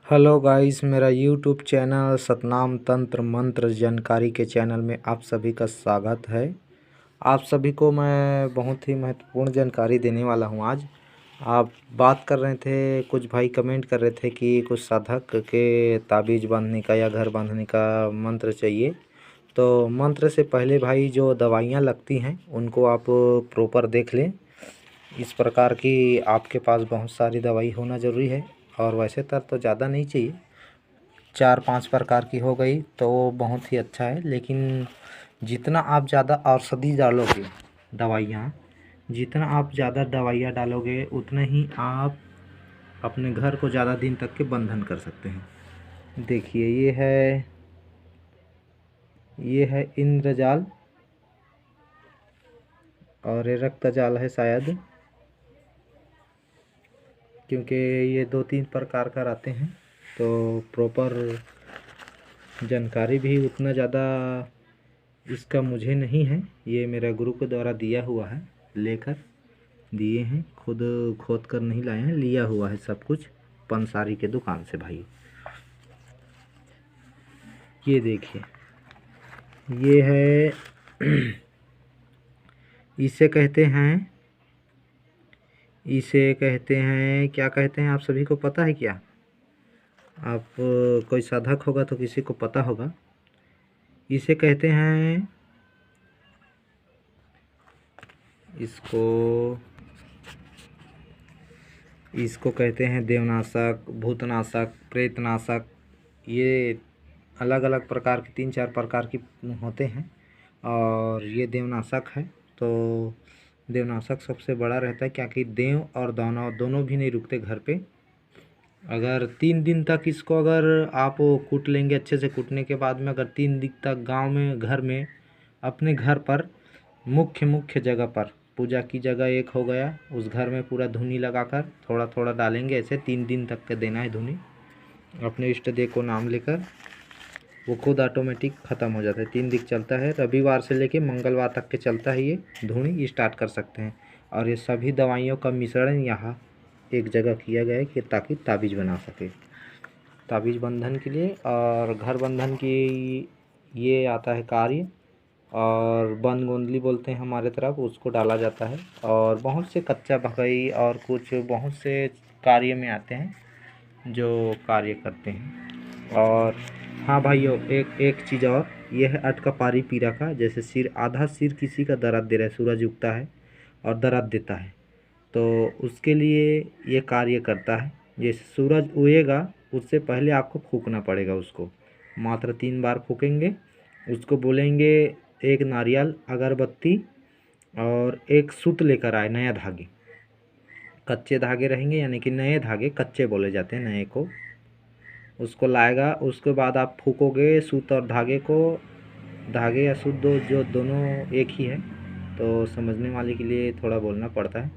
Hello guys, मेरा YouTube channel Satnam तंत्र मंत्र जानकारी के चैनल में आप सभी का स्वागत है। आप सभी को मैं बहुत ही महत्वपूर्ण जानकारी देने वाला हूं। आज आप बात कर रहे थे, कुछ भाई कमेंट कर रहे थे कि कुछ साधक के ताबीज़ बांधने का या घर बांधने का मंत्र चाहिए। तो मंत्र से पहले भाई जो दवाइयाँ लगती हैं उनको आप प्रॉपर देख लें। इस प्रकार की आपके पास बहुत सारी दवाई होना ज़रूरी है, और वैसे तो ज़्यादा नहीं चाहिए, 4-5 प्रकार की हो गई तो बहुत ही अच्छा है। लेकिन जितना आप ज़्यादा औषधि डालोगे, दवाइयाँ जितना आप ज़्यादा दवाइयाँ डालोगे उतना ही आप अपने घर को ज़्यादा दिन तक के बंधन कर सकते हैं। देखिए, ये है इंद्रजाल और ये रक्तजाल है शायद, क्योंकि ये 2-3 प्रकार का आते हैं। तो प्रॉपर जानकारी भी उतना ज़्यादा इसका मुझे नहीं है, ये मेरा गुरु के द्वारा दिया हुआ है, लेकर दिए हैं, खुद खोद कर नहीं लाए हैं, लिया हुआ है सब कुछ पंसारी के दुकान से भाई। ये देखिए, ये है इसे कहते हैं क्या कहते हैं, आप सभी को पता है क्या? आप कोई साधक होगा तो किसी को पता होगा। इसे कहते हैं, इसको कहते हैं देवनाशक, भूतनाशक, प्रेतनाशक। ये अलग अलग प्रकार के 3-4 प्रकार की होते हैं, और ये देवनाशक है। तो देवनाशक सबसे बड़ा रहता है, क्योंकि देव और दानव दोनों भी नहीं रुकते घर पे। अगर 3 दिन तक इसको अगर आप कूट लेंगे, अच्छे से कूटने के बाद में अगर 3 दिन तक गांव में, घर में, अपने घर पर मुख्य जगह पर, पूजा की जगह एक हो गया, उस घर में पूरा धुनी लगाकर थोड़ा थोड़ा डालेंगे। ऐसे 3 दिन तक के देना है धुनी, अपने इष्ट देव को नाम लेकर। वो खुद ऑटोमेटिक ख़त्म हो जाता है। 3 दिन चलता है, रविवार से लेके मंगलवार तक के चलता है। ये धुनी स्टार्ट कर सकते हैं। और ये सभी दवाइयों का मिश्रण यहाँ एक जगह किया गया है कि ताकि ताबीज़ बना सके, ताबीज़ बंधन के लिए और घर बंधन की ये आता है कार्य। और बंद गोंदली बोलते हैं हमारे तरफ, उसको डाला जाता है। और बहुत से कच्चा भगई और कुछ बहुत से कार्य में आते हैं जो कार्य करते हैं। और हाँ भाइयों, एक चीज़ और, यह है अटका पारी पीरा का। जैसे सिर, आधा सिर किसी का दर्द दे रहा है, सूरज उगता है और दर्द देता है, तो उसके लिए ये कार्य करता है। जैसे सूरज उगेगा उससे पहले आपको फूकना पड़ेगा उसको, मात्र 3 बार फूकेंगे। उसको बोलेंगे एक नारियल, अगरबत्ती और एक सूत लेकर आए, नया धागे, कच्चे धागे रहेंगे, यानी कि नए धागे, कच्चे बोले जाते हैं नए को, उसको लाएगा। उसके बाद आप फूकोगे सूत और धागे को, धागे या सूत दो जो दोनों एक ही है, तो समझने वाले के लिए थोड़ा बोलना पड़ता है।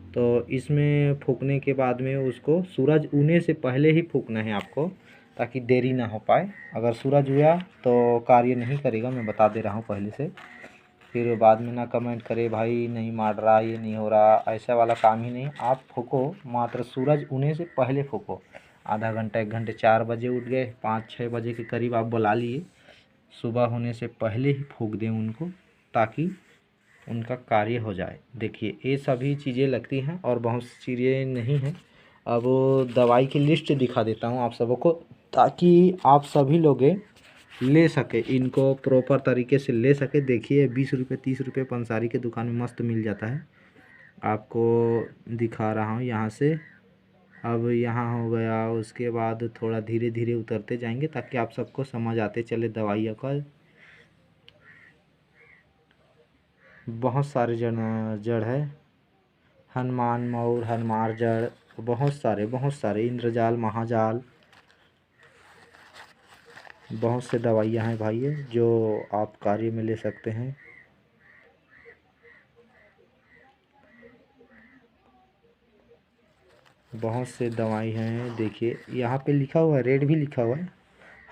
तो इसमें फूकने के बाद में उसको सूरज उगने से पहले ही फूकना है आपको, ताकि देरी ना हो पाए। अगर सूरज हुआ तो कार्य नहीं करेगा, मैं बता दे रहा हूँ पहले से। फिर बाद में ना कमेंट करे भाई नहीं मार रहा, ये नहीं हो रहा, ऐसा वाला काम ही नहीं। आप फूको, मात्र सूरज उगने से पहले फूको। आधा घंटा 1 घंटे, 4 बजे उठ गए, 5-6 बजे के करीब आप बुला लिए, सुबह होने से पहले ही फूक दें उनको, ताकि उनका कार्य हो जाए। देखिए, ये सभी चीज़ें लगती हैं और बहुत सी चीज़ें नहीं हैं। अब दवाई की लिस्ट दिखा देता हूँ आप सबको, ताकि आप सभी लोग ले सके, इनको प्रॉपर तरीके से ले सके। देखिए, 20 रुपये 30 रुपये पंसारी के दुकान में मस्त मिल जाता है। आपको दिखा रहा हूँ यहाँ से। अब यहाँ हो गया, उसके बाद थोड़ा धीरे धीरे उतरते जाएंगे ताकि आप सबको समझ आते चले दवाइयों का। बहुत सारे जड़ है, हनुमान मौर, हनुमान जड़, बहुत सारे इंद्रजाल, महाजाल, बहुत से दवाइयाँ हैं भाई जो आप कार्य में ले सकते हैं। बहुत से दवाई हैं, देखिए यहाँ पे लिखा हुआ है, रेट भी लिखा हुआ है।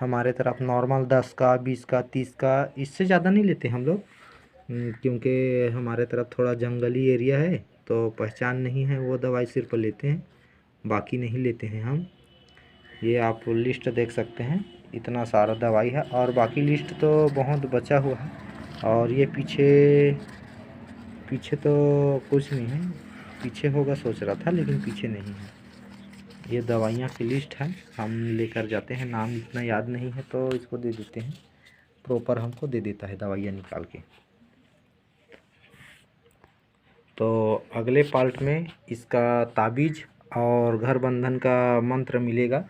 हमारे तरफ नॉर्मल 10 का, 20 का, 30 का, इससे ज़्यादा नहीं लेते हम लोग, क्योंकि हमारे तरफ थोड़ा जंगली एरिया है, तो पहचान नहीं है, वो दवाई सिर्फ लेते हैं, बाकी नहीं लेते हैं हम। ये आप लिस्ट देख सकते हैं, इतना सारा दवाई है और बाकी लिस्ट तो बहुत बचा हुआ है। और ये पीछे पीछे तो कुछ नहीं है, पीछे होगा सोच रहा था लेकिन पीछे नहीं है। ये दवाइयाँ की लिस्ट है, हम लेकर जाते हैं, नाम इतना याद नहीं है तो इसको दे देते हैं, प्रॉपर हमको दे देता है दवाइयाँ निकाल के। तो अगले पार्ट में इसका ताबीज़ और घर बंधन का मंत्र मिलेगा।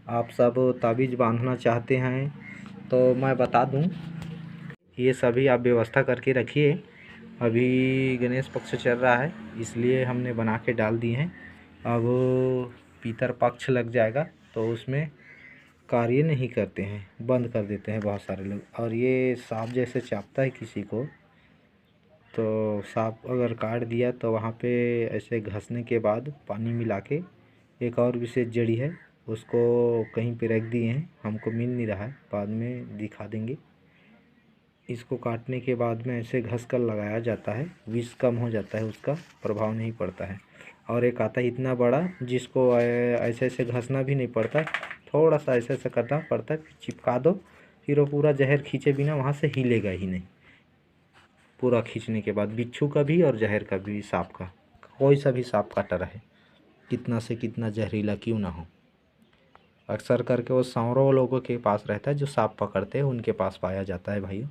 आप सब ताबीज़ बांधना चाहते हैं तो मैं बता दूं, ये सभी आप व्यवस्था करके रखिए। अभी गणेश पक्ष चल रहा है इसलिए हमने बना के डाल दिए हैं। अब पितर पक्ष लग जाएगा तो उसमें कार्य नहीं करते हैं, बंद कर देते हैं बहुत सारे लोग। और ये सांप जैसे चापता है किसी को, तो सांप अगर काट दिया तो वहाँ पे ऐसे घसने के बाद पानी मिला के, एक और विशेष जड़ी है उसको कहीं पे रख दिए हैं, हमको मिल नहीं रहा है, बाद में दिखा देंगे। इसको काटने के बाद में ऐसे घस कर लगाया जाता है, विष कम हो जाता है, उसका प्रभाव नहीं पड़ता है। और एक आता है इतना बड़ा जिसको ऐसे ऐसे घसना भी नहीं पड़ता, थोड़ा सा ऐसे ऐसे करना पड़ता है, चिपका दो, फिर वो पूरा जहर खींचे बिना वहाँ से हिलेगा ही नहीं। पूरा खींचने के बाद बिच्छू का भी और जहर का भी, सांप का, कोई सा भी सांप काटा रहे, कितना से कितना जहरीला क्यों ना हो। अक्सर करके वो सांवरों लोगों के पास रहता है, जो सांप पकड़ते हैं उनके पास पाया जाता है भाइयों।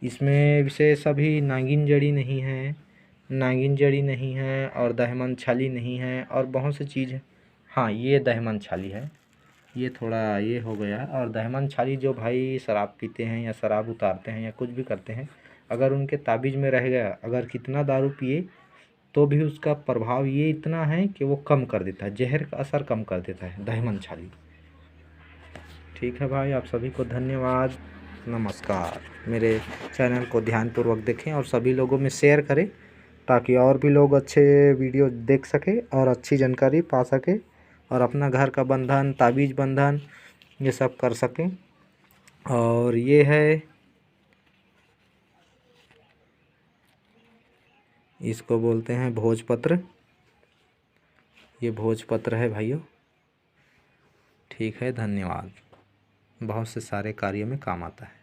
इसमें विशेष अभी नागिन जड़ी नहीं है, नागिन जड़ी नहीं है और दहमन छाली नहीं है और बहुत सी चीज़ है। हाँ, ये दहमन छाली है, ये थोड़ा ये हो गया। और दहमन छाली जो भाई शराब पीते हैं या शराब उतारते हैं या कुछ भी करते हैं, अगर उनके ताबीज़ में रह गया, अगर कितना दारू पिए तो भी उसका प्रभाव ये इतना है कि वो कम कर देता है, जहर का असर कम कर देता है दहमन छाली। ठीक है भाई, आप सभी को धन्यवाद, नमस्कार। मेरे चैनल को ध्यानपूर्वक देखें और सभी लोगों में शेयर करें ताकि और भी लोग अच्छे वीडियो देख सके और अच्छी जानकारी पा सके और अपना घर का बंधन, ताबीज़ बंधन ये सब कर सकें। और ये है, इसको बोलते हैं भोजपत्र, ये भोजपत्र है भाइयों। ठीक है, धन्यवाद। बहुत से सारे कार्य में काम आता है।